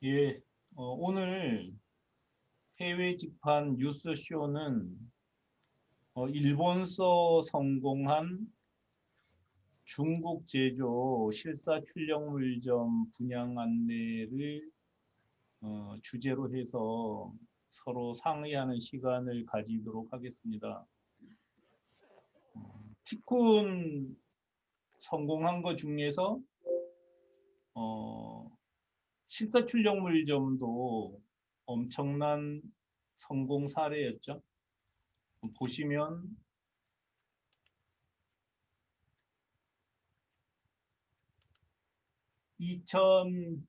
예, 오늘 해외 직판 뉴스쇼는 일본서 성공한 중국 제조 실사 출력물점 분양 안내를 주제로 해서 서로 상의하는 시간을 가지도록 하겠습니다. 티쿤 성공한 것 중에서 어, 실사 출력물점도 엄청난 성공 사례였죠. 보시면 2020년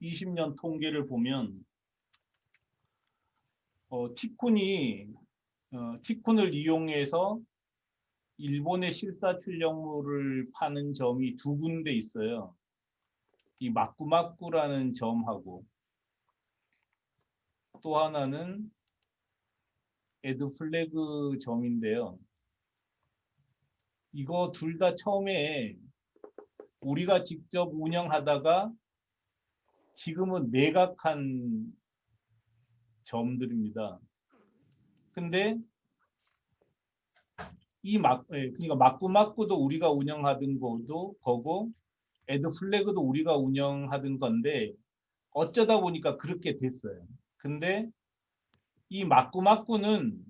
20년 통계를 보면 티쿤이 티쿤을 이용해서 일본의 실사 출력물을 파는 점이 두 군데 있어요. 이 마꾸마꾸라는 점하고 또 하나는 에드플래그 점인데요. 이거 둘 다 처음에 우리가 직접 운영하다가 지금은 매각한 점들입니다. 근데 그러니까 마꾸마꾸도 우리가 운영하던 거고 에드플래그도 우리가 운영하던 건데 어쩌다 보니까 그렇게 됐어요. 근데 이 마꾸마꾸는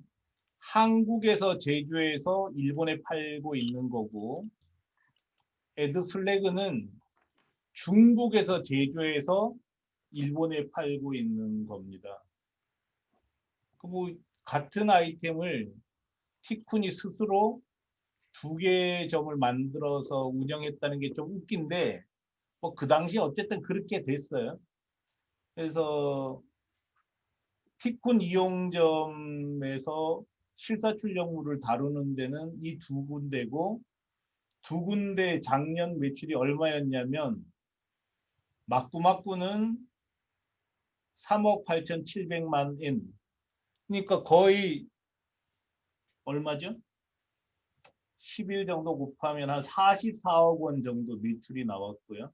한국에서 제조해서 일본에 팔고 있는 거고 에드플래그는 중국에서 제조해서 일본에 팔고 있는 겁니다. 뭐 같은 아이템을 티쿤이 스스로 두 개의 점을 만들어서 운영했다는 게 좀 웃긴데 뭐 그 당시 어쨌든 그렇게 됐어요. 그래서 티쿤 이용점에서 실사 출력물을 다루는 데는 이 두 군데고 두 군데 작년 매출이 얼마였냐면 마꾸마꾸는 3억 8,700만 엔. 그러니까 거의 얼마죠? 10일 정도 곱하면 한 44억 원 정도 매출이 나왔고요.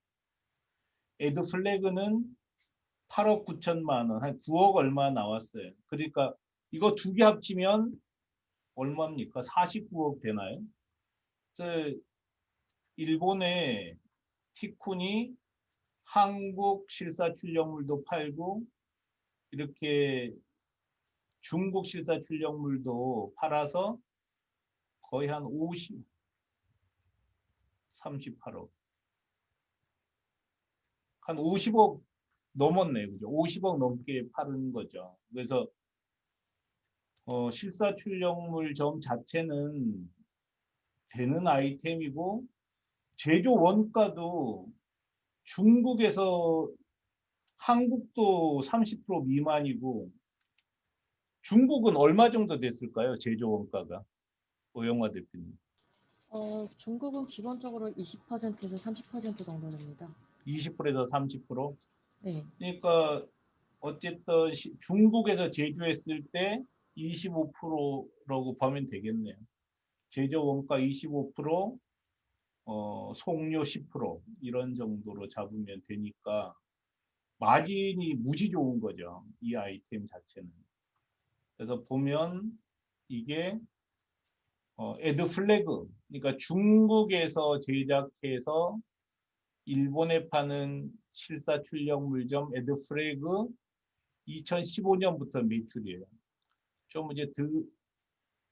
에드플래그는 8억 9천만 원, 한 9억 얼마 나왔어요. 그러니까 이거 두 개 합치면 얼마입니까? 49억 되나요? 그래서 일본의 티쿤이 한국 실사 출력물도 팔고 이렇게 중국 실사 출력물도 팔아서 거의 한 50, 38억, 한 50억 넘었네요. 그죠? 50억 넘게 파는 거죠. 그래서 실사 출력물점 자체는 되는 아이템이고 제조 원가도 중국에서 한국도 30% 미만이고 중국은 얼마 정도 됐을까요? 제조 원가가. 오영화 대표님. 중국은 기본적으로 20%에서 30% 정도 됩니다. 20%에서 30%? 네. 그러니까 어쨌든 중국에서 제조했을 때 25%라고 보면 되겠네요. 제조 원가 25%, 송료 10% 이런 정도로 잡으면 되니까 마진이 무지 좋은 거죠. 이 아이템 자체는. 그래서 보면 이게 에드 플래그, 그러니까 중국에서 제작해서 일본에 파는 실사 출력 물점 에드 플래그 2015년부터 매출이에요. 좀 이제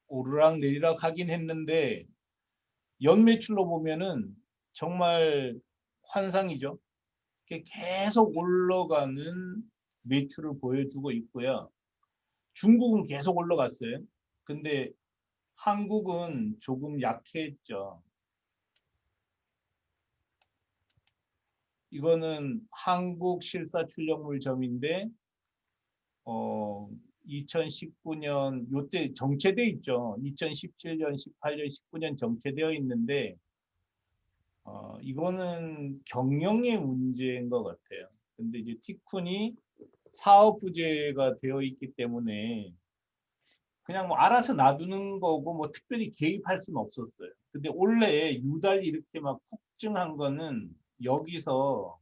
오르락 내리락 하긴 했는데 연 매출로 보면은 정말 환상이죠. 계속 올라가는 매출을 보여주고 있고요. 중국은 계속 올라갔어요. 근데 한국은 조금 약했죠. 이거는 한국 실사 출력물점인데 2019년 요때 정체돼 있죠. 2017년, 18년, 19년 정체되어 있는데 이거는 경영의 문제인 것 같아요. 근데 이제 티쿤이 사업 부재가 되어 있기 때문에 그냥 뭐 알아서 놔두는 거고 뭐 특별히 개입할 수는 없었어요. 근데 원래 유달리 이렇게 막 폭증한 거는 여기서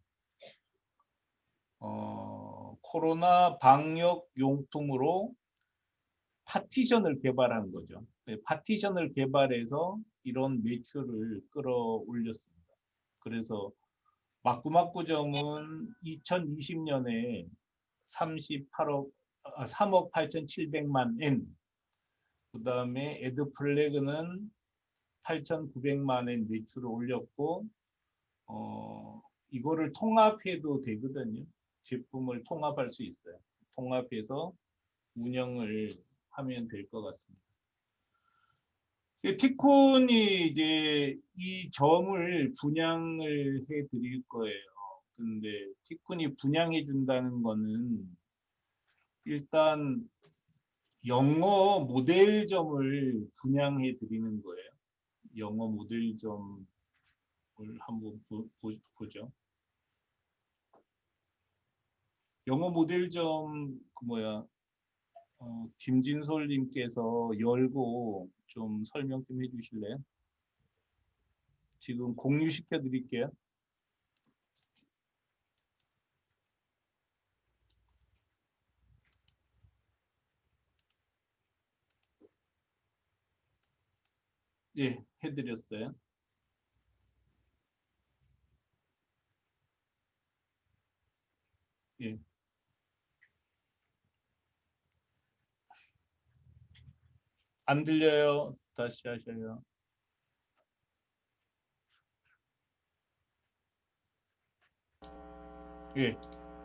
코로나 방역 용품으로 파티션을 개발한 거죠. 네, 파티션을 개발해서 이런 매출을 끌어올렸습니다. 그래서 마꾸마꾸점은 2020년에 3억 8,700만 엔, 그 다음에 에드플래그는 8,900만 엔 매출을 올렸고, 이거를 통합해도 되거든요. 제품을 통합할 수 있어요. 통합해서 운영을 하면 될 것 같습니다. 티콘이 이제 이 점을 분양을 해 드릴 거예요. 근데 티콘이 분양해 준다는 거는 일단 영어 모델점을 분양해 드리는 거예요. 영어 모델점을 한번 보죠. 영어 모델점 그 뭐야 김진솔님께서 열고 좀 설명 좀 해주실래요? 지금 공유시켜 드릴게요. 예, 해드렸어요. 예. 안 들려요. 다시 하셔요. 예,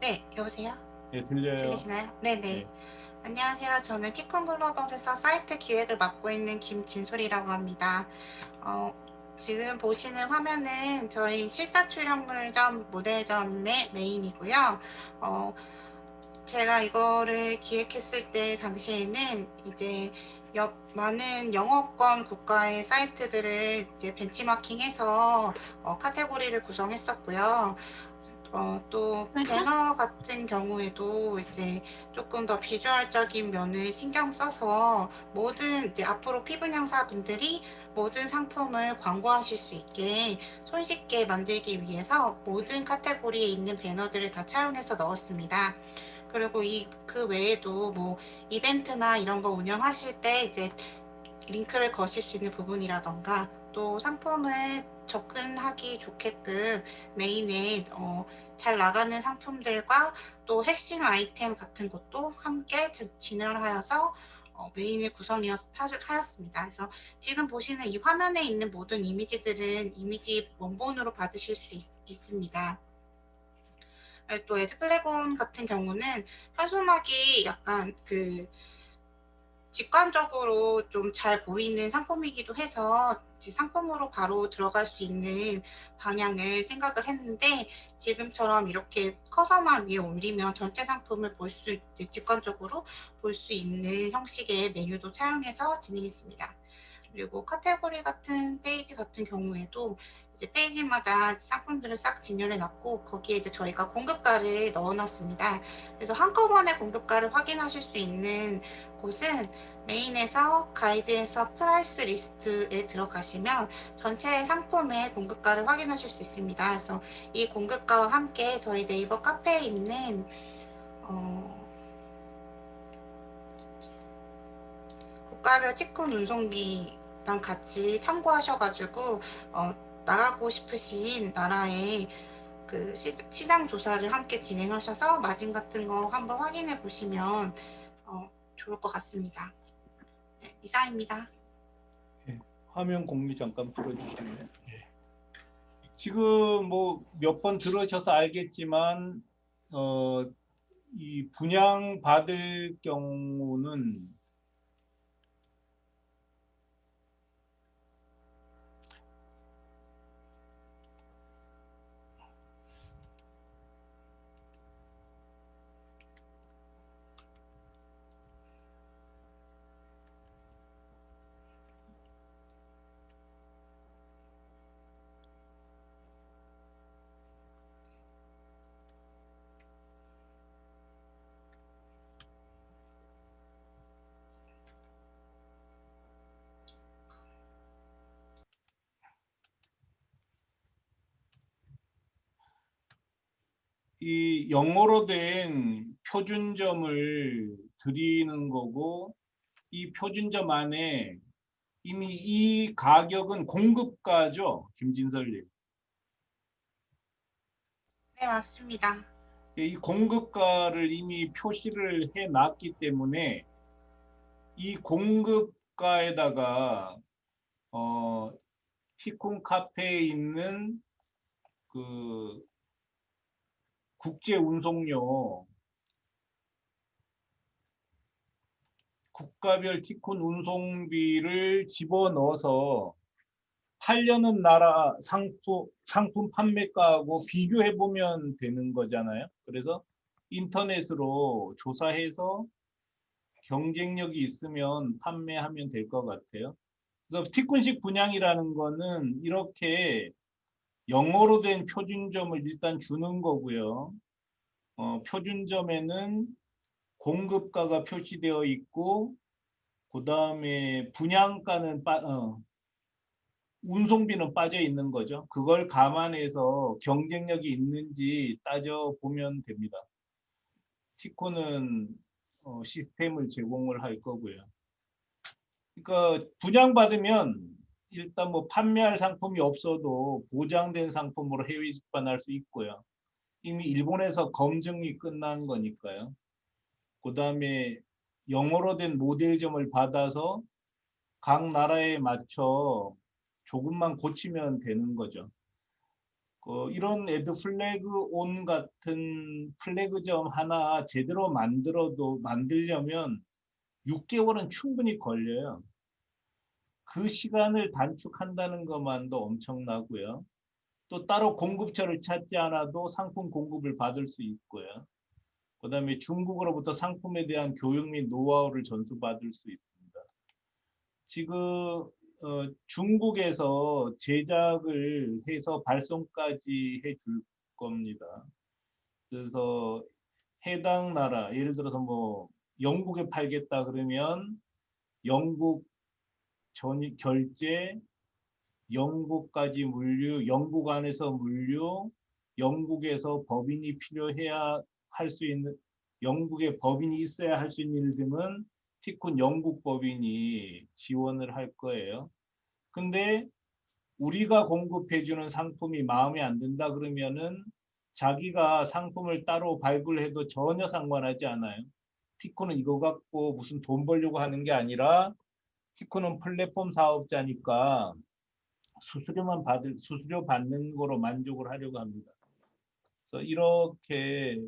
네, 여보세요? 예, 들려요. 들리시나요? 네네. 예. 안녕하세요. 저는 티콘 글로벌에서 사이트 기획을 맡고 있는 김진솔이라고 합니다. 지금 보시는 화면은 저희 실사출력물점 모델점의 메인이고요. 어, 제가 이거를 기획했을 때 당시에는 이제 많은 영어권 국가의 사이트들을 이제 벤치마킹해서 카테고리를 구성했었고요. 또 배너 같은 경우에도 이제 조금 더 비주얼적인 면을 신경 써서 모든 이제 앞으로 피부양사분들이 모든 상품을 광고하실 수 있게 손쉽게 만들기 위해서 모든 카테고리에 있는 배너들을 다 차용해서 넣었습니다. 그리고 그 외에도 뭐 이벤트나 이런 거 운영하실 때 이제 링크를 거실 수 있는 부분이라던가 또 상품을 접근하기 좋게끔 메인에 잘 나가는 상품들과 또 핵심 아이템 같은 것도 함께 진열하여서 메인을 구성하였습니다. 그래서 지금 보시는 이 화면에 있는 모든 이미지들은 이미지 원본으로 받으실 수 있습니다. 또 에드플래곤 같은 경우는 현수막이 약간 직관적으로 좀 잘 보이는 상품이기도 해서 상품으로 바로 들어갈 수 있는 방향을 생각을 했는데 지금처럼 이렇게 커서만 위에 올리면 전체 상품을 직관적으로 볼 수 있는 형식의 메뉴도 차용해서 진행했습니다. 그리고 카테고리 같은 페이지 같은 경우에도 이제 페이지마다 상품들을 싹 진열해 놨고 거기에 이제 저희가 공급가를 넣어 놨습니다. 그래서 한꺼번에 공급가를 확인하실 수 있는 곳은 메인에서 가이드에서 프라이스 리스트에 들어가시면 전체 상품의 공급가를 확인하실 수 있습니다. 그래서 이 공급가와 함께 저희 네이버 카페에 있는 국가별 티콘 운송비랑 같이 참고하셔가지고 나가고 싶으신 나라의 그 시장 조사를 함께 진행하셔서 마진 같은 거 한번 확인해 보시면 좋을 것 같습니다. 네, 이상입니다. 예, 화면 공유 잠깐 풀어주시면. 예. 지금 뭐 몇 번 들으셔서 알겠지만 이 분양 받을 경우는 이 영어로 된 표준점을 드리는 거고 이 표준점 안에 이미 이 가격은 공급가죠, 김진설님. 네, 맞습니다. 이 공급가를 이미 표시를 해놨기 때문에 이 공급가에다가 티쿤 카페에 있는 그 국제 운송료, 국가별 티쿤 운송비를 집어넣어서 팔려는 나라 상품 판매가하고 비교해 보면 되는 거잖아요. 그래서 인터넷으로 조사해서 경쟁력이 있으면 판매하면 될 것 같아요. 그래서 티쿤식 분양이라는 거는 이렇게 영어로 된 표준점을 일단 주는 거고요. 표준점에는 공급가가 표시되어 있고 그 다음에 분양가는 운송비는 빠져 있는 거죠. 그걸 감안해서 경쟁력이 있는지 따져보면 됩니다. 티코는 시스템을 제공을 할 거고요. 그러니까 분양받으면 일단 뭐 판매할 상품이 없어도 보장된 상품으로 해외 직반할 수 있고요. 이미 일본에서 검증이 끝난 거니까요. 그 다음에 영어로 된 모델점을 받아서 각 나라에 맞춰 조금만 고치면 되는 거죠. 이런 애드 플래그 온 같은 플래그점 하나 제대로 만들려면 6개월은 충분히 걸려요. 그 시간을 단축한다는 것만도 엄청나고요. 또 따로 공급처를 찾지 않아도 상품 공급을 받을 수 있고요. 그 다음에 중국으로부터 상품에 대한 교육 및 노하우를 전수받을 수 있습니다. 지금 중국에서 제작을 해서 발송까지 해줄 겁니다. 그래서 해당 나라, 예를 들어서 뭐 영국에 팔겠다 그러면 영국 결제, 영국까지 물류, 영국 안에서 물류, 영국에서 법인이 필요해야 할 수 있는, 영국에 법인이 있어야 할 수 있는 일 등은 티쿤 영국 법인이 지원을 할 거예요. 근데 우리가 공급해주는 상품이 마음에 안 든다 그러면은 자기가 상품을 따로 발굴해도 전혀 상관하지 않아요. 티코는 이거 갖고 무슨 돈 벌려고 하는 게 아니라 티코는 플랫폼 사업자니까 수수료 받는 거로 만족을 하려고 합니다. 그래서 이렇게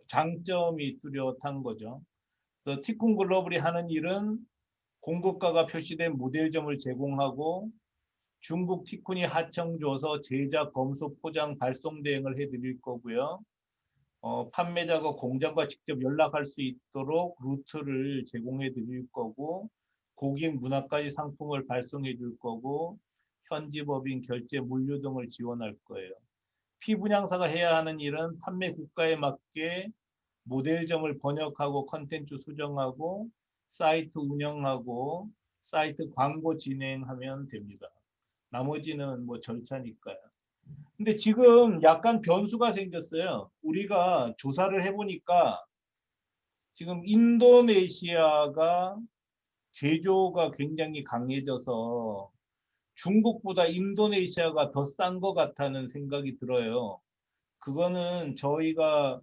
장점이 뚜렷한 거죠. 그래서 티쿤 글로벌이 하는 일은 공급가가 표시된 모델점을 제공하고 중국 티쿤이 하청 줘서 제작, 검수, 포장, 발송 대행을 해드릴 거고요. 판매자가 공장과 직접 연락할 수 있도록 루트를 제공해 드릴 거고 고객 문화까지 상품을 발송해 줄 거고 현지 법인, 결제, 물류 등을 지원할 거예요. 피분양사가 해야 하는 일은 판매 국가에 맞게 모델점을 번역하고 컨텐츠 수정하고 사이트 운영하고 사이트 광고 진행하면 됩니다. 나머지는 뭐 절차니까요. 근데 지금 약간 변수가 생겼어요. 우리가 조사를 해보니까 지금 인도네시아가 제조가 굉장히 강해져서 중국보다 인도네시아가 더 싼 것 같다는 생각이 들어요. 그거는 저희가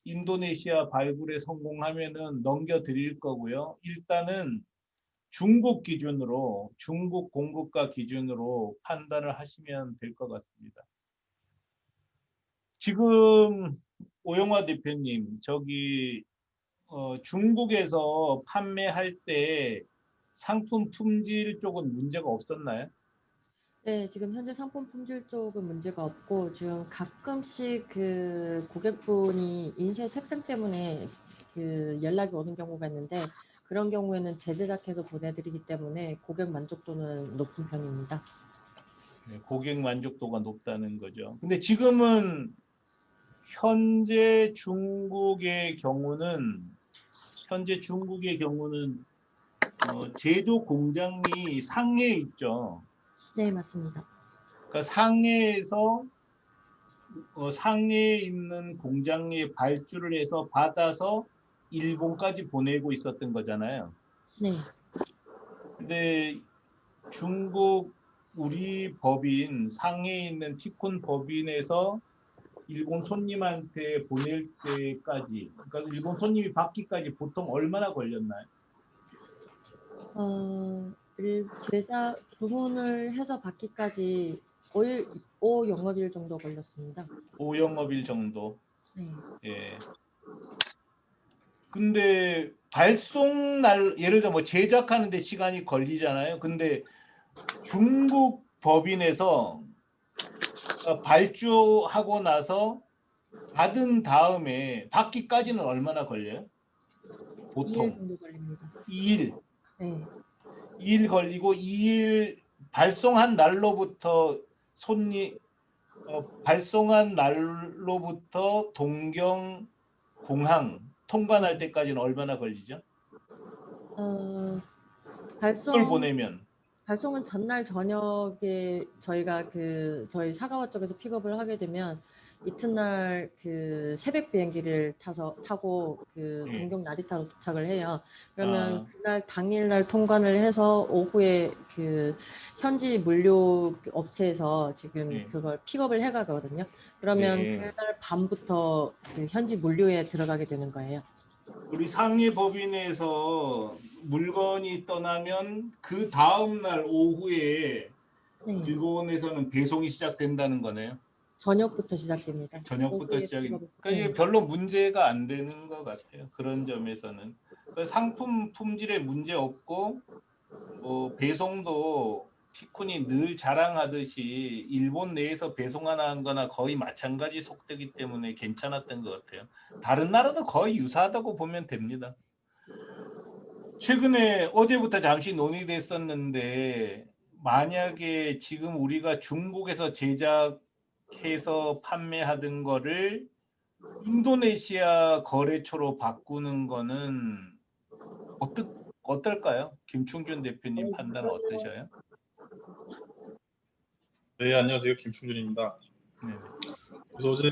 인도네시아 발굴에 성공하면은 넘겨드릴 거고요. 일단은 중국 기준으로, 중국 공급가 기준으로 판단을 하시면 될 것 같습니다. 지금 오영화 대표님, 저기 중국에서 판매할 때 상품 품질 쪽은 문제가 없었나요? 네, 지금 현재 상품 품질 쪽은 문제가 없고 지금 가끔씩 그 고객분이 인쇄 색상 때문에 그 연락이 오는 경우가 있는데 그런 경우에는 재제작해서 보내드리기 때문에 고객 만족도는 높은 편입니다. 네, 고객 만족도가 높다는 거죠. 근데 지금은 현재 중국의 경우는 제조 공장이 상해에 있죠. 네, 맞습니다. 그러니까 상해에서 상해에 있는 공장에 발주를 해서 받아서 일본까지 보내고 있었던 거잖아요. 네. 근데 중국 우리 법인 상해에 있는 티콘 법인에서 일본 손님한테 보낼 때까지, 그러니까 일본 손님이 받기까지 보통 얼마나 걸렸나요? 제작 주문을 해서 받기까지 5 영업일 정도 걸렸습니다. 5영업일 정도. 네. 예. 근데 발송 날 예를 들어 뭐 제작하는데 시간이 걸리잖아요. 근데 중국 법인에서 발주하고 나서 받은 다음에 받기까지는 얼마나 걸려요? 2일 보통 정도 걸립니다. 2일. 네. 2일 걸리고 2일 발송한 날로부터 발송한 날로부터 동경 공항 통관할 때까지는 얼마나 걸리죠? 어, 그걸 보내면 발송은 전날 저녁에 저희가 저희 사가와 쪽에서 픽업을 하게 되면 이튿날 새벽 비행기를 타고 예. 동경 나리타로 도착을 해요. 그러면 아. 그날 당일날 통관을 해서 오후에 현지 물류 업체에서 지금 예. 그걸 픽업을 해가거든요. 그러면 네. 그날 밤부터 현지 물류에 들어가게 되는 거예요. 우리 상해 법인에서 물건이 떠나면 그 다음 날 오후에 네. 일본에서는 배송이 시작된다는 거네요. 저녁부터 시작됩니다. 저녁부터 오후에 시작이. 픽업을 그러니까 이게 별로 문제가 안 되는 것 같아요. 그런 점에서는 상품 품질에 문제 없고 배송도 티쿤이 늘 자랑하듯이 일본 내에서 배송하는 거나 거의 마찬가지 속도이기 때문에 괜찮았던 것 같아요. 다른 나라도 거의 유사하다고 보면 됩니다. 최근에 어제부터 잠시 논의됐었는데 만약에 지금 우리가 중국에서 제작해서 판매하던 거를 인도네시아 거래처로 바꾸는 거는 어떨까요? 김충준 대표님 판단은 어떠셔요? 네, 안녕하세요. 김충준입니다. 네. 그래서 어제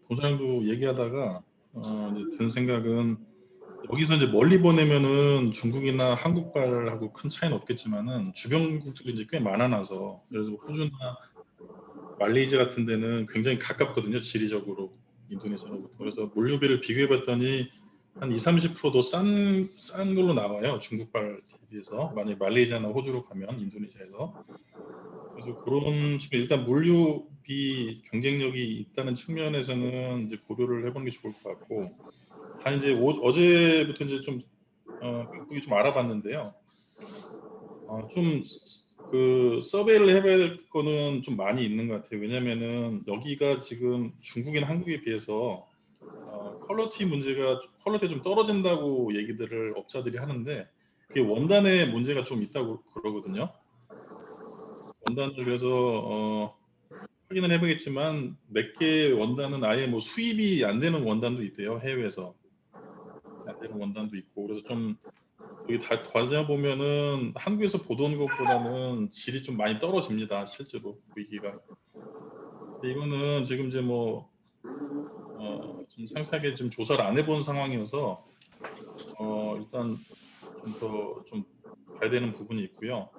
본사장도 얘기하다가 이제 든 생각은 여기서 이제 멀리 보내면은 중국이나 한국발하고 큰 차이는 없겠지만은 주변국들이 이제 꽤 많아놔서 그래서 호주나 말레이시아 같은 데는 굉장히 가깝거든요. 지리적으로 인도네시아로부터. 그래서 물류비를 비교해봤더니 한 20-30%도 싼 걸로 나와요. 중국발 대비해서. 만약에 말레이시아나 호주로 가면 인도네시아에서. 그래서 그런 측면 일단 물류비 경쟁력이 있다는 측면에서는 이제 고려를 해보는 게 좋을 것 같고, 단 이제 어제부터 이제 좀 바쁘게 좀 알아봤는데요. 좀 서베이를 해봐야 될 거는 좀 많이 있는 것 같아요. 왜냐면은 여기가 지금 중국이나 한국에 비해서 퀄리티 퀄리티가 좀 떨어진다고 얘기들을 업자들이 하는데 그게 원단에 문제가 좀 있다고 그러거든요. 원단을 그래서 확인을 해보겠지만 몇 개 원단은 아예 뭐 수입이 안 되는 원단도 있대요. 해외에서 안 되는 원단도 있고. 그래서 좀 여기 다 다녀보면은 한국에서 보던 것보다는 질이 좀 많이 떨어집니다. 실제로 보이기가. 근데 이거는 지금 이제 좀 상세하게 좀 조사를 안 해본 상황이어서 일단 좀 더 좀 봐야 되는 부분이 있고요.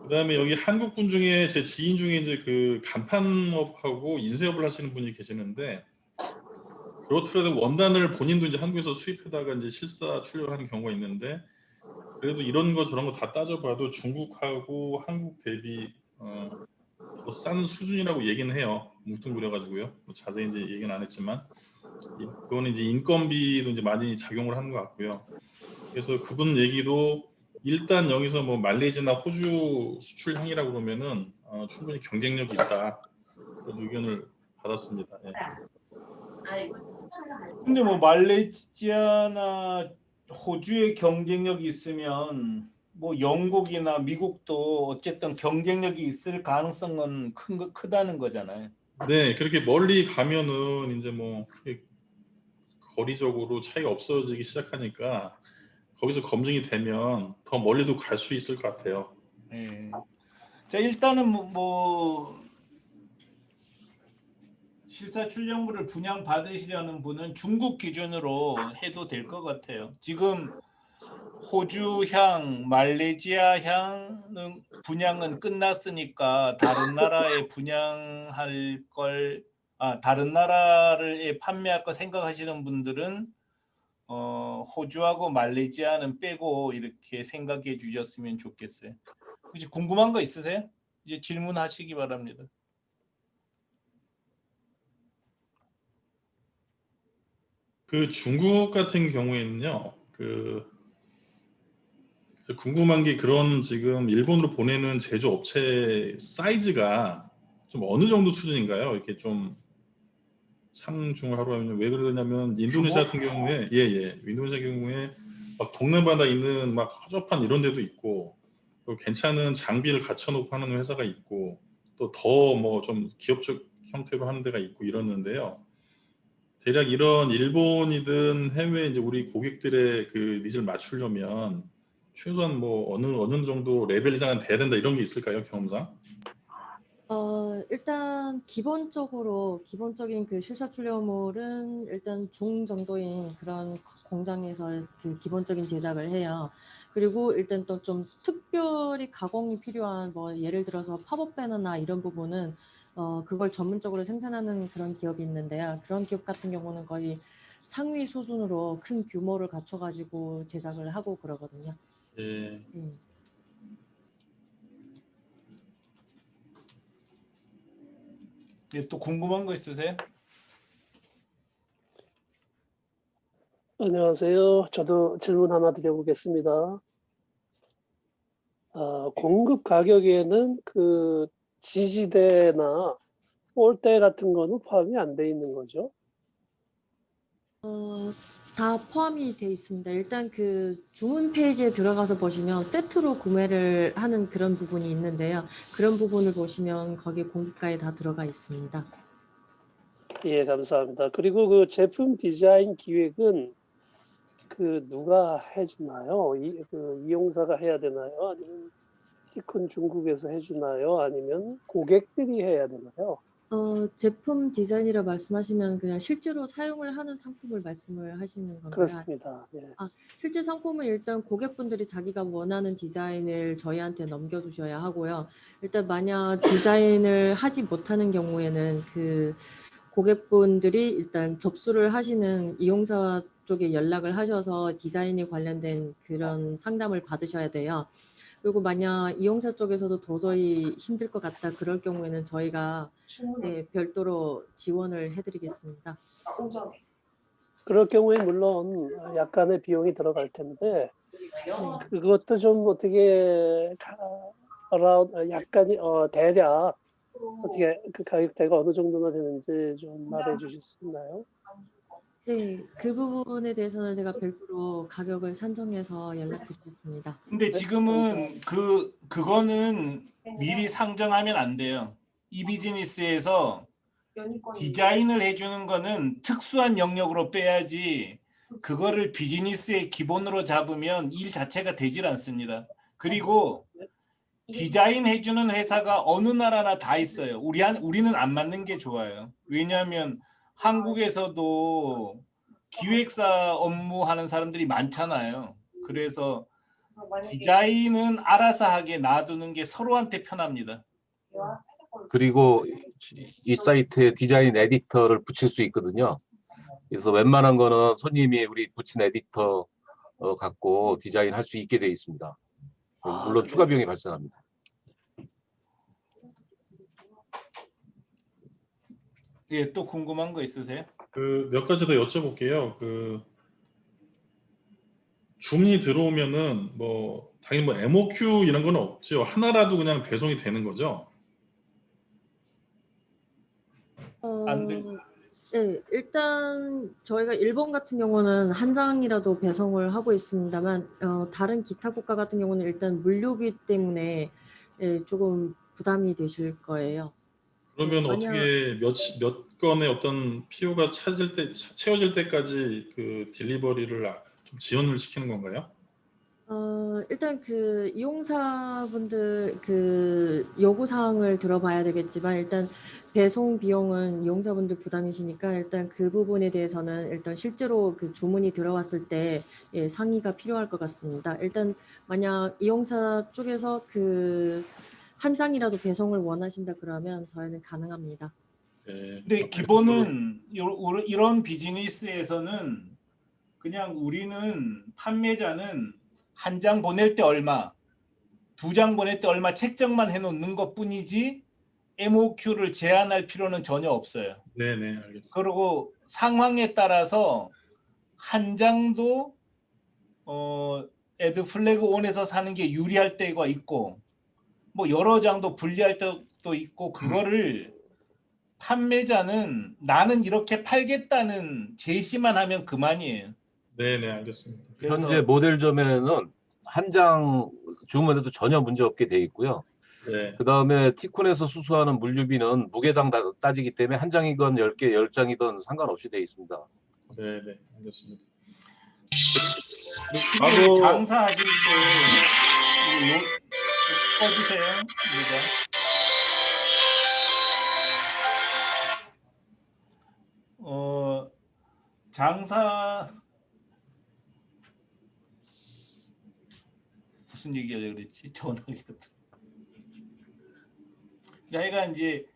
그다음에 여기 한국 분 중에 제 지인 중에 이제 간판업하고 인쇄업을 하시는 분이 계시는데 그렇더라도 원단을 본인도 이제 한국에서 수입하다가 이제 실사 출력하는 경우가 있는데 그래도 이런 거 저런 거 다 따져봐도 중국하고 한국 대비 더 싼 수준이라고 얘기는 해요. 뭉뚱그려가지고요. 자세히 이제 얘기는 안 했지만 그거는 이제 인건비도 이제 많이 작용을 하는 것 같고요. 그래서 그분 얘기도 일단 여기서 뭐 말레이시아나 호주 수출향이라고 그러면은 충분히 경쟁력이 있다 그런 의견을 받았습니다. 예. 근데 뭐 말레이시아나 호주의 경쟁력이 있으면 뭐 영국이나 미국도 어쨌든 경쟁력이 있을 가능성은 크다는 거잖아요. 네, 그렇게 멀리 가면은 이제 뭐 크게 거리적으로 차이가 없어지기 시작하니까 거기서 검증이 되면 더 멀리도 갈 수 있을 것 같아요. 네. 자, 일단은 실사 출력물을 분양 받으시려는 분은 중국 기준으로 해도 될 것 같아요. 지금 호주향, 말레이시아향은 분양은 끝났으니까 다른 나라에 분양할 걸, 다른 나라를 판매할 거 생각하시는 분들은 호주하고 말레이시아는 빼고 이렇게 생각해 주셨으면 좋겠어요. 혹시 궁금한 거 있으세요? 이제 질문하시기 바랍니다. 그 중국 같은 경우에는요. 궁금한 게 그런 지금 일본으로 보내는 제조업체 사이즈가 좀 어느 정도 수준인가요? 이렇게 좀 상중을 하러 하면 왜 그러냐면 인도네시아 같은 경우에 인도네시아 경우에 막 동네마다 있는 막 허접한 이런 데도 있고 또 괜찮은 장비를 갖춰놓고 하는 회사가 있고 또 더 뭐 좀 기업적 형태로 하는 데가 있고 이러는데요. 대략 이런 일본이든 해외 이제 우리 고객들의 그 니즈를 맞추려면 최소한 뭐 어느 정도 레벨 이상은 돼야 된다 이런 게 있을까요, 경험상? 일단 기본적인 그 실사 출력물은 일단 중 정도인 그런 공장에서 그 기본적인 제작을 해요. 그리고 일단 또 좀 특별히 가공이 필요한 뭐 예를 들어서 팝업 배너나 이런 부분은 그걸 전문적으로 생산하는 그런 기업이 있는데요. 그런 기업 같은 경우는 거의 상위 수준으로 큰 규모를 갖춰가지고 제작을 하고 그러거든요. 예. 또 궁금한 거 있으세요? 안녕하세요. 저도 질문 하나 드려보겠습니다. 공급 가격에는 그 지지대나 폴대 같은 거는 포함이 안 돼 있는 거죠? 다 포함이 돼 있습니다. 일단 그 주문 페이지에 들어가서 보시면 세트로 구매를 하는 그런 부분이 있는데요. 그런 부분을 보시면 거기에 공급가에 다 들어가 있습니다. 예, 감사합니다. 그리고 그 제품 디자인 기획은 그 누가 해주나요? 그 이용사가 해야 되나요? 아니면 티콘 중국에서 해주나요? 아니면 고객들이 해야 되나요? 제품 디자인이라 말씀하시면 그냥 실제로 사용을 하는 상품을 말씀을 하시는 건가요? 그렇습니다. 예. 실제 상품은 일단 고객분들이 자기가 원하는 디자인을 저희한테 넘겨주셔야 하고요. 일단 만약 디자인을 하지 못하는 경우에는 그 고객분들이 일단 접수를 하시는 이용사 쪽에 연락을 하셔서 디자인에 관련된 그런 상담을 받으셔야 돼요. 그리고 만약 이용사 쪽에서도 도저히 힘들 것 같다 그럴 경우에는 저희가 별도로 지원을 해드리겠습니다. 그럴 경우에 물론 약간의 비용이 들어갈 텐데 그것도 좀 어떻게 약간 대략 어떻게 그 가격대가 어느 정도나 되는지 좀 말해 주실 수 있나요? 네, 그 부분에 대해서는 제가 별도로 가격을 산정해서 연락드리겠습니다. 근데 지금은 그거는 미리 상정하면 안 돼요. 이 비즈니스에서 디자인을 해주는 거는 특수한 영역으로 빼야지 그거를 비즈니스의 기본으로 잡으면 일 자체가 되질 않습니다. 그리고 디자인 해주는 회사가 어느 나라나 다 있어요. 우리는 안 맞는 게 좋아요. 왜냐하면 한국에서도 기획사 업무하는 사람들이 많잖아요. 그래서 디자인은 알아서 하게 놔두는 게 서로한테 편합니다. 그리고 이 사이트에 디자인 에디터를 붙일 수 있거든요. 그래서 웬만한 거는 손님이 우리 붙인 에디터 갖고 디자인할 수 있게 되어 있습니다. 물론 추가 비용이 발생합니다. 예, 또 궁금한 거 있으세요? 그 몇 가지 더 여쭤볼게요. 그 주문이 들어오면은 뭐 당연히 뭐 MOQ 이런 건 없죠. 하나라도 그냥 배송이 되는 거죠. 네, 일단 저희가 일본 같은 경우는 한 장이라도 배송을 하고 있습니다만 다른 기타 국가 같은 경우는 일단 물류비 때문에 조금 부담이 되실 거예요. 그러면 만약- 어떻게 몇 건의 어떤 PO가 채워질 때까지 그 딜리버리를 좀 지연을 시키는 건가요? 일단 그 이용사분들 그 요구 사항을 들어봐야 되겠지만 일단 배송 비용은 이용사분들 부담이시니까 일단 그 부분에 대해서는 일단 실제로 그 주문이 들어왔을 때 예, 상의가 필요할 것 같습니다. 일단 만약 이용사 쪽에서 그 한 장이라도 배송을 원하신다 그러면 저희는 가능합니다. 네. 근데 기본은 이런 비즈니스에서는 그냥 우리는 판매자는 한 장 보낼 때 얼마, 2장 보낼 때 얼마 책정만 해놓는 것뿐이지 MOQ를 제한할 필요는 전혀 없어요. 네네, 알겠습니다. 그리고 상황에 따라서 한 장도 애드 플래그 온에서 사는 게 유리할 때가 있고 뭐 여러 장도 불리할 때도 있고 그거를 판매자는 나는 이렇게 팔겠다는 제시만 하면 그만이에요. 네네, 알겠습니다. 현재 모델점에는 한 장 주문해도 전혀 문제 없게 돼 있고요. 네. 그 다음에 티쿤에서 수수하는 물류비는 무게당 따지기 때문에 한 장이건 10개, 10장이든 상관없이 돼 있습니다. 네네, 알겠습니다. 나도 장사하실 때 이거 꺼주세요. 이거. 장사 무슨 얘기하려고 그랬지? 전화기가. 그러니까 이제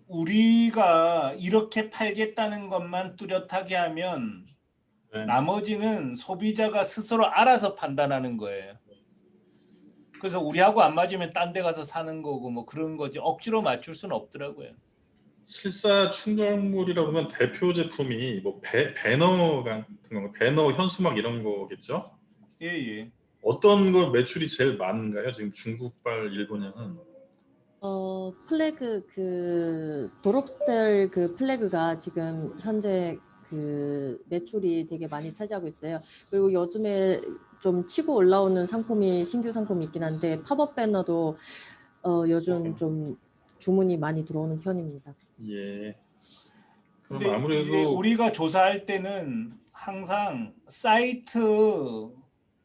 우리가 이렇게 팔겠다는 것만 뚜렷하게 하면 네. 나머지는 소비자가 스스로 알아서 판단하는 거예요. 그래서 우리하고 안 맞으면 딴 데 가서 사는 거고 뭐 그런 거지 억지로 맞출 수는 없더라고요. 실사 충전물이라고 하면 대표 제품이 뭐 배너 같은 거, 배너 현수막 이런 거겠죠? 예. 어떤 거 매출이 제일 많은가요? 지금 중국발 일본향은? 플래그 그 도롭스텔 그 플래그가 지금 현재 그 매출이 되게 많이 차지하고 있어요. 그리고 요즘에 좀 치고 올라오는 상품이 신규 상품이 있긴 한데 팝업 배너도 요즘 좀 주문이 많이 들어오는 편입니다. 예. 그럼 근데 이제 아무래도 우리가 조사할 때는 항상 사이트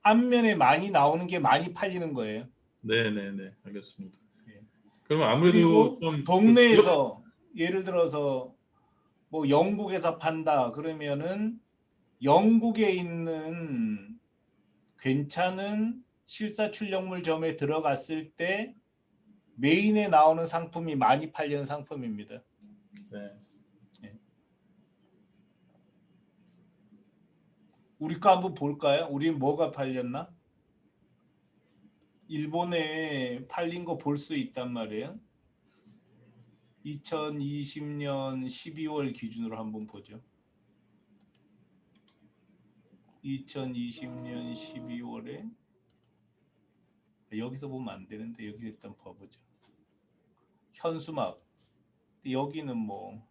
앞면에 많이 나오는 게 많이 팔리는 거예요. 네네네, 알겠습니다. 예. 그러면 아무래도 그리고 좀 동네에서 예를 들어서 뭐 영국에서 판다 그러면은 영국에 있는 괜찮은 실사출력물점에 들어갔을 때 메인에 나오는 상품이 많이 팔리는 상품입니다. 네. 우리 거 한번 볼까요? 우리 뭐가 팔렸나? 일본에 팔린 거 볼 수 있단 말이에요. 2020년 12월 기준으로 한번 보죠. 2020년 12월에 여기서 보면 안 되는데 여기 일단 봐보죠. 현수막. 여기는 뭐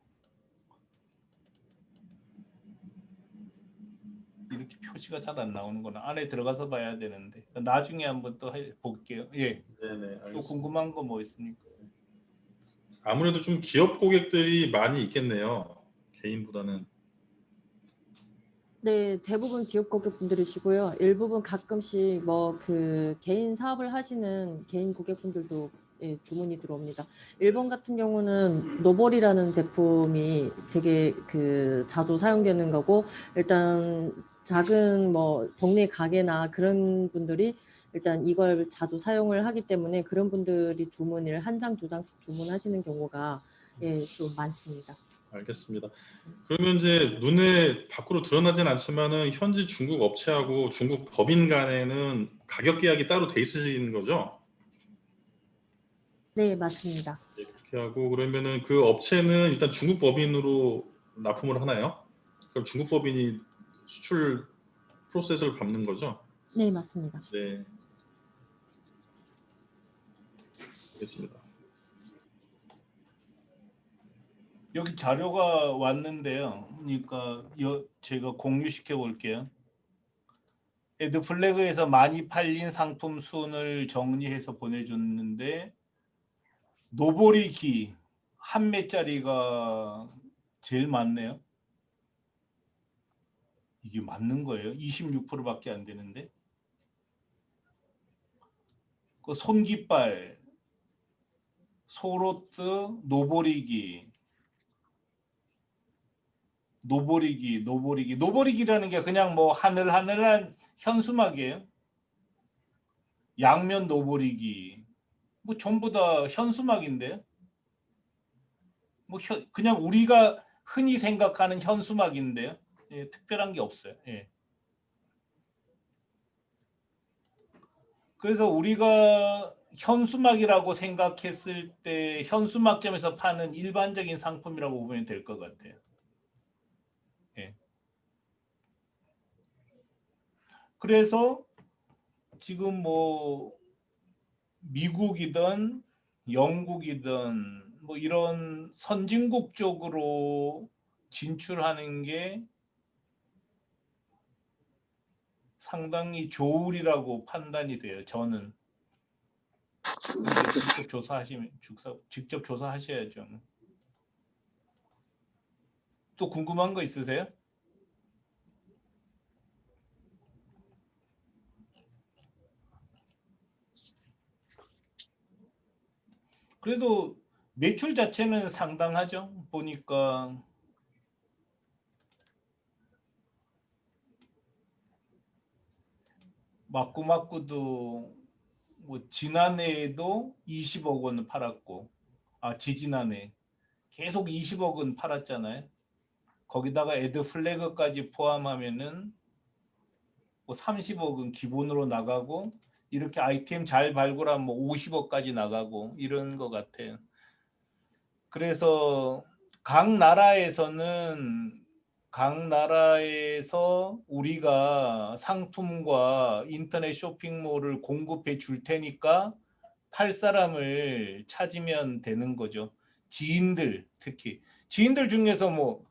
이렇게 표시가 잘 안 나오는구나. 안에 들어가서 봐야 되는데 나중에 한번 또 볼게요. 예. 네네, 알겠습니다. 또 궁금한 거 뭐 있습니까? 아무래도 좀 기업 고객들이 많이 있겠네요. 개인보다는. 네, 대부분 기업 고객분들이시고요. 일부분 가끔씩 뭐 그 개인 사업을 하시는 개인 고객분들도 예, 주문이 들어옵니다. 일본 같은 경우는 노볼이라는 제품이 되게 그 자주 사용되는 거고 일단 작은 뭐 동네 가게나 그런 분들이 일단 이걸 자주 사용을 하기 때문에 그런 분들이 주문을 한 장, 2장씩 주문하시는 경우가 예, 좀 많습니다. 알겠습니다. 그러면 이제 눈에 밖으로 드러나진 않지만은 현지 중국 업체하고 중국 법인 간에는 가격 계약이 따로 돼 있으신 거죠? 네, 맞습니다. 네, 그렇게 하고 그러면은 그 업체는 일단 중국 법인으로 납품을 하나요? 그럼 중국 법인이 수출 프로세스를 밟는 거죠? 네, 맞습니다. 네. 알겠습니다. 여기 자료가 왔는데요. 그러니까 제가 공유시켜 볼게요. 애드 플래그에서 많이 팔린 상품 순을 정리해서 보내줬는데 노보리 기 한 매짜리가 제일 많네요. 이게 맞는 거예요? 26%밖에 안 되는데 그 손깃발, 소로트, 노보리기라는 게 그냥 뭐 하늘하늘한 현수막이에요. 양면 노보리기, 뭐 전부 다 현수막인데요. 뭐 그냥 우리가 흔히 생각하는 현수막인데요. 예, 특별한 게 없어요. 예. 그래서 우리가 현수막이라고 생각했을 때 현수막점에서 파는 일반적인 상품이라고 보면 될 것 같아요. 예. 그래서 지금 뭐 미국이든 영국이든 뭐 이런 선진국 쪽으로 진출하는 게 상당히 좋으리라고 판단이 돼요. 저는. 직접 조사하셔야죠. 또 궁금한 거 있으세요? 그래도 매출 자체는 상당하죠. 보니까 마꾸마꾸도 뭐 지난해에도 20억 원을 팔았고, 지지난해 계속 20억 원 팔았잖아요. 거기다가 애드 플래그까지 포함하면은 뭐 30억은 기본으로 나가고, 이렇게 아이템 잘 발굴하면 뭐 50억까지 나가고 이런 것 같아요. 그래서 각 나라에서 우리가 상품과 인터넷 쇼핑몰을 공급해 줄 테니까 팔 사람을 찾으면 되는 거죠. 지인들, 특히 지인들 중에서 뭐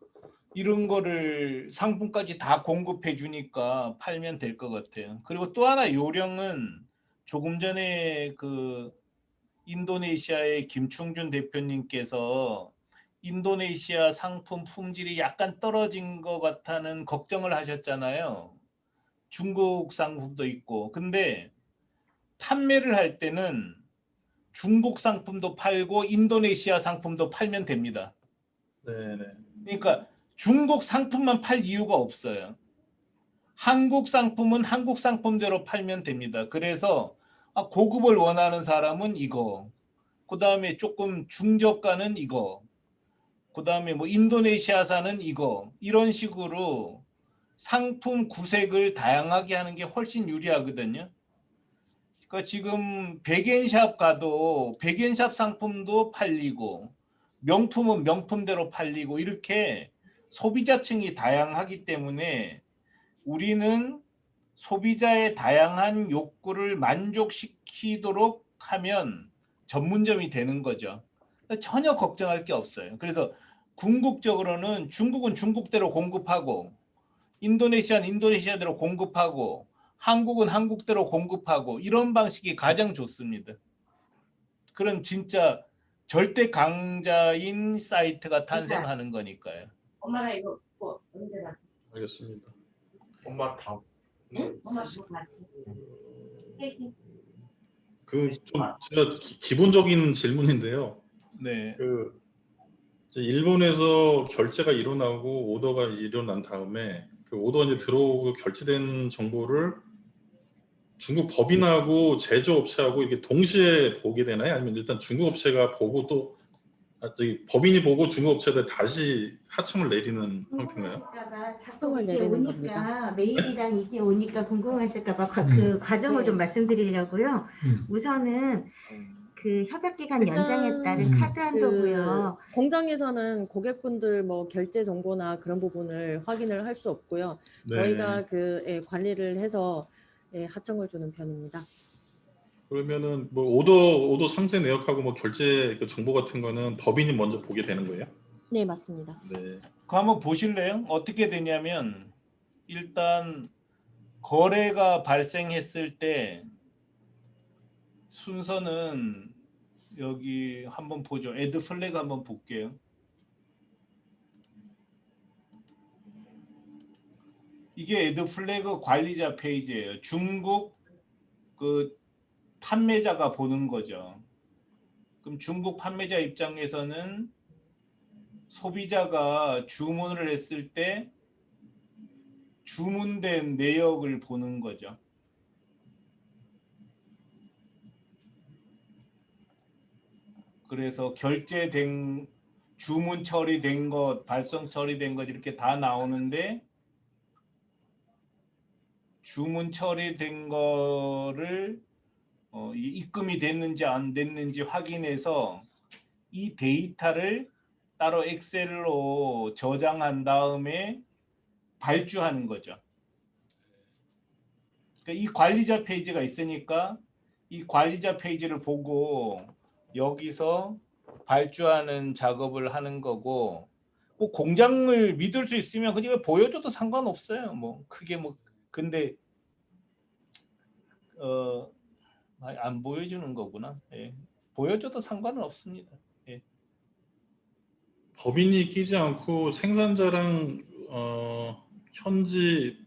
이런 거를 상품까지 다 공급해 주니까 팔면 될 것 같아요. 그리고 또 하나 요령은, 조금 전에 그 인도네시아의 김충준 대표님께서 인도네시아 상품 품질이 약간 떨어진 것 같다는 걱정을 하셨잖아요. 중국 상품도 있고. 근데 판매를 할 때는 중국 상품도 팔고 인도네시아 상품도 팔면 됩니다. 네네. 그러니까 중국 상품만 팔 이유가 없어요. 한국 상품은 한국 상품대로 팔면 됩니다. 그래서 고급을 원하는 사람은 이거, 그 다음에 조금 중저가는 이거, 그 다음에 뭐 인도네시아산은 이거, 이런 식으로 상품 구색을 다양하게 하는 게 훨씬 유리하거든요. 그러니까 지금 백엔샵 가도 백엔샵 상품도 팔리고 명품은 명품대로 팔리고, 이렇게 소비자층이 다양하기 때문에 우리는 소비자의 다양한 욕구를 만족시키도록 하면 전문점이 되는 거죠. 전혀 걱정할 게 없어요. 그래서 궁극적으로는 중국은 중국대로 공급하고, 인도네시아는 인도네시아대로 공급하고, 한국은 한국대로 공급하고, 이런 방식이 가장 좋습니다. 그런 진짜 절대 강자인 사이트가 탄생하는 거니까요. 엄마가 이거 뭐 언제 봤어? 알겠습니다. 엄마 다. 응? 엄마 그거 봤지? 셋이? 그 좀 제가 기본적인 질문인데요. 네. 그 이제 일본에서 결제가 일어나고 오더가 일어난 다음에 그 오더가 이제 들어오고 결제된 정보를 중국 법인하고 제조업체하고 이게 동시에 보게 되나요? 아니면 일단 중국 업체가 보고 또 저기 법인이 보고 중국 업체들 다시 하청을 내리는 형태인가요? 하청을 이게 내리는 오니까 겁니다. 메일이랑 이게 오니까 궁금하실까봐 그 과정을 네. 좀 말씀드리려고요. 우선은 그 협약기간 일단 연장에 따른 카드 한도고요. 공장에서는 고객분들 뭐 결제 정보나 그런 부분을 확인을 할 수 없고요. 네. 저희가 관리를 해서 하청을 주는 편입니다. 그러면은 뭐 오더 상세 내역하고 뭐 결제 그 정보 같은 거는 법인이 먼저 보게 되는 거예요? 네, 맞습니다. 네. 그거 한번 보실래요? 어떻게 되냐면, 일단 거래가 발생했을 때 순서는 여기 한번 보죠. 애드 플래그 한번 볼게요. 이게 애드 플래그 관리자 페이지예요. 중국 그 판매자가 보는 거죠. 그럼 중국 판매자 입장에서는 소비자가 주문을 했을 때 주문된 내역을 보는 거죠. 그래서 결제된, 주문 처리된 것, 발송 처리된 것 이렇게 다 나오는데 주문 처리된 거를 입금이 됐는지 안 됐는지 확인해서 이 데이터를 따로 엑셀로 저장한 다음에 발주하는 거죠. 그러니까 이 관리자 페이지가 있으니까 이 관리자 페이지를 보고 여기서 발주하는 작업을 하는 거고, 뭐 공장을 믿을 수 있으면 그냥 보여줘도 상관없어요. 뭐 크게 뭐 근데 안 보여주는 거구나. 예. 보여줘도 상관은 없습니다. 예. 법인이 끼지 않고 생산자랑 현지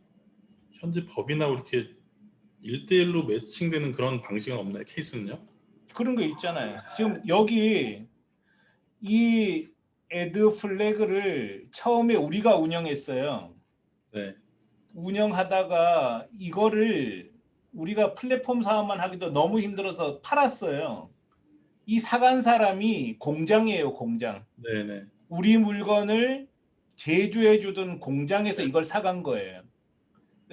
법인하고 이렇게 1대1로 매칭되는 그런 방식은 없나요? 케이스는요? 그런 거 있잖아요. 지금 여기 이 애드 플래그를 처음에 우리가 운영했어요. 네. 운영하다가 이거를 우리가 플랫폼 사업만 하기도 너무 힘들어서 팔았어요. 이 사간 사람이 공장이에요, 공장. 네네. 우리 물건을 제조해 주던 공장에서 이걸 사간 거예요.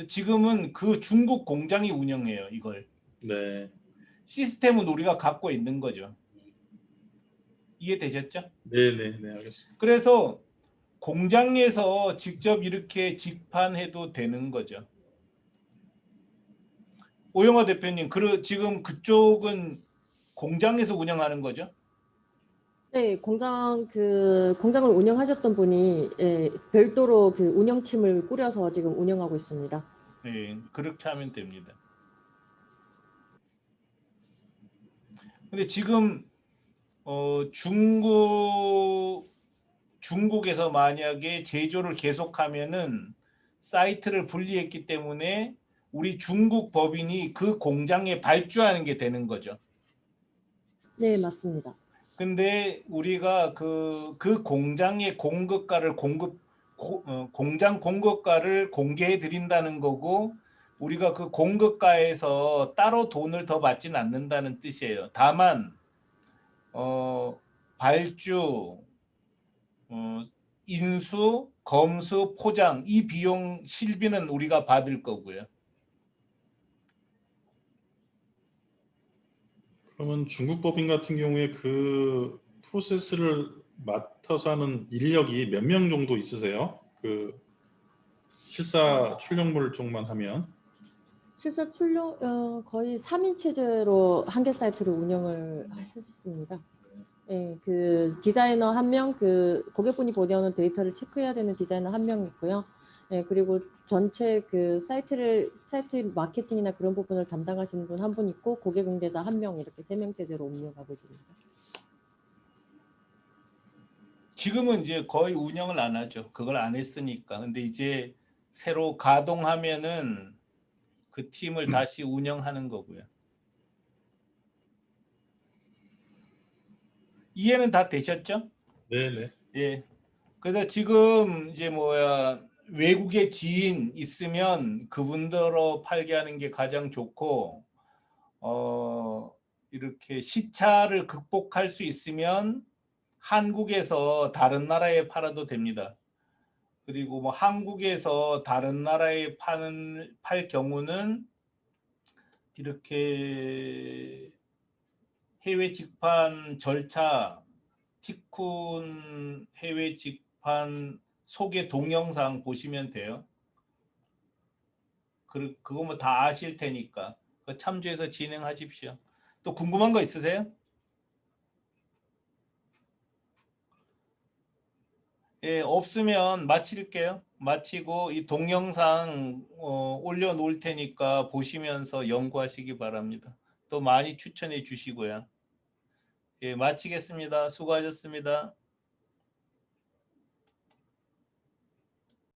지금은 그 중국 공장이 운영해요, 이걸. 네. 시스템은 우리가 갖고 있는 거죠. 이해되셨죠? 네네네, 알겠습니다. 그래서 공장에서 직접 이렇게 직판해도 되는 거죠. 오영화 대표님, 지금 그쪽은 공장에서 운영하는 거죠? 네, 공장을 운영하셨던 분이 별도로 그 운영팀을 꾸려서 지금 운영하고 있습니다. 네, 그렇게 하면 됩니다. 근데 지금 중국에서 만약에 제조를 계속하면은 사이트를 분리했기 때문에 우리 중국 법인이 그 공장에 발주하는 게 되는 거죠. 네, 맞습니다. 근데 우리가 그 공장의 공급가를 공장 공급가를 공개해 드린다는 거고, 우리가 그 공급가에서 따로 돈을 더 받지는 않는다는 뜻이에요. 다만 발주, 인수, 검수, 포장 이 비용 실비는 우리가 받을 거고요. 그러면 중국 법인 같은 경우에 그 프로세스를 맡아서 하는 인력이 몇 명 정도 있으세요? 그 실사 출력물 쪽만 하면? 실사 출력 거의 3인 체제로 한 개 사이트를 운영을 했었습니다. 예, 그 디자이너 1명, 그 고객분이 보내오는 데이터를 체크해야 되는 디자이너 1명 있고요. 예, 그리고 전체 그 사이트 마케팅이나 그런 부분을 담당하시는 분 1분 있고, 고객 응대자 1명, 이렇게 3명 체제로 운영하고 있습니다. 지금은 이제 거의 운영을 안 하죠. 그걸 안 했으니까. 근데 이제 새로 가동하면은 그 팀을 다시 운영하는 거고요. 이해는 다 되셨죠? 네네. 예. 그래서 지금 이제 외국에 지인 있으면 그분들로 팔게 하는 게 가장 좋고, 이렇게 시차를 극복할 수 있으면 한국에서 다른 나라에 팔아도 됩니다. 그리고 뭐 한국에서 다른 나라에 팔 경우는 이렇게 해외 직판 절차, 티쿤 해외 직판 소개 동영상 보시면 돼요. 그거 뭐 다 아실 테니까 참조해서 진행하십시오. 또 궁금한 거 있으세요? 예, 없으면 마칠게요. 마치고 이 동영상 올려놓을 테니까 보시면서 연구하시기 바랍니다. 또 많이 추천해 주시고요. 예, 마치겠습니다. 수고하셨습니다.